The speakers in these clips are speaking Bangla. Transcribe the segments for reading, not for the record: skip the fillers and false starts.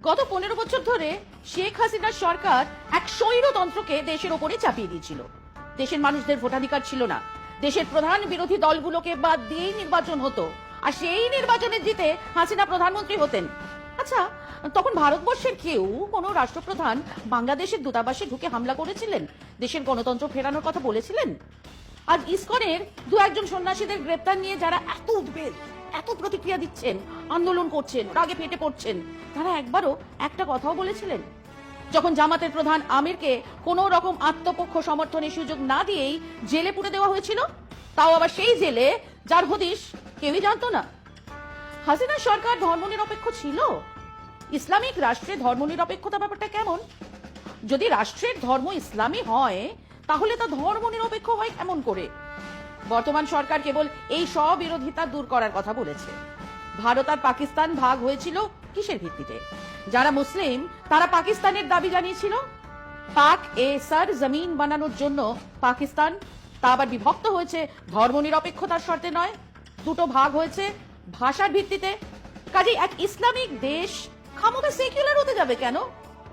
গত 15 বছর ধরে শেখ হাসিনার সরকার এক স্বৈরতন্ত্রকে দেশের ওপরে চাপিয়ে দিয়েছিল। দেশের মানুষদের ভোটাধিকার ছিল না। দেশের প্রধান বিরোধী দলগুলোকে বাদ দিয়েই নির্বাচন হতো, আর সেই নির্বাচনে জিতে হাসিনা প্রধানমন্ত্রী হতেন। আচ্ছা, তখন ভারতবর্ষের কেউ কোনো রাষ্ট্রপ্রধান বাংলাদেশের দূতাবাসে ঢুকে হামলা করেছিলেন, দেশের গণতন্ত্র ফেরানোর কথা বলেছিলেন? আজ ইসকনের দু একজন সন্ন্যাসীদের গ্রেপ্তার নিয়ে যারা এত উদ্বেগ, এত প্রতিক্রিয়া দিচ্ছেন, আন্দোলন করছেন, রাগে ফেটে পড়ছেন, তারা একবারও একটা কথাও বলেছিলেন? যখন জামাতের প্রধান আমিরকে কোনো রকম আত্মপক্ষ সমর্থনের সুযোগ না দিয়েই জেলে পুরে দেওয়া হয়েছিল, তাও আবার সেই জেলে যার হদিশ কেউই জানতো না। হাসিনা সরকার ধর্মনিরপেক্ষ ছিল? ইসলামিক রাষ্ট্রে ধর্মনিরপেক্ষতা ব্যাপারটা কেমন? যদি রাষ্ট্রের ধর্ম ইসলামী হয়, তাহলে তা ধর্মনিরপেক্ষ হয় কেমন করে? বর্তমান সরকার কেবল এই স্ববিরোধিতা দূর করার কথা বলেছে। ভারত আর পাকিস্তান ভাগ হয়েছিল কিসের ভিত্তিতে? যারা মুসলিম তারা পাকিস্তানের দাবি জানিয়েছিল। পাক এ সার জমিন বানানোর জন্য পাকিস্তান, তা আবার বিভক্ত হয়েছে ধর্মনিরপেক্ষতার শর্তে নয়, দুটো ভাগ হয়েছে ভাষার ভিত্তিতে। কাজে এক ইসলামিক দেশ খামোখা সেকুলার হতে যাবে কেন?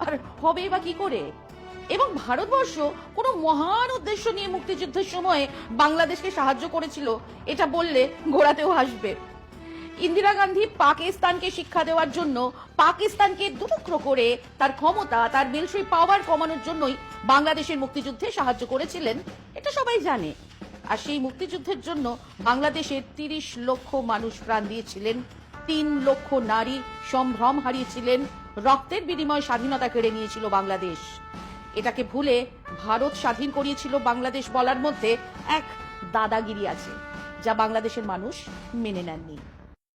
আর হবে বা কি করে? এবং ভারতবর্ষ কোনো মহান উদ্দেশ্য নিয়ে মুক্তিযুদ্ধের সময় বাংলাদেশকে সাহায্য করেছিল, এটা বললে ঘোরাতেও হাসবে। ইন্দিরা গান্ধী পাকিস্তানকে শিক্ষা দেওয়ার জন্য পাকিস্তানকে দুটুকরো করে তার ক্ষমতা, তার মিলিটারি পাওয়ার কমানোর জন্যই বাংলাদেশের মুক্তিযুদ্ধে সাহায্য করেছিলেন, এটা সবাই জানে। আর সেই মুক্তিযুদ্ধের জন্য বাংলাদেশের 30 লক্ষ মানুষ প্রাণ দিয়েছিলেন, 3 লক্ষ নারী সম্ভ্রম হারিয়েছিলেন, রক্তের বিনিময়ে স্বাধীনতা কেড়ে নিয়েছিল বাংলাদেশ। এটাকে ভুলে ভারত স্বাধীন করিয়েছিল বাংলাদেশ বলার মধ্যে এক দাদাগিরি আছে, যা বাংলাদেশের মানুষ মেনে নেননি।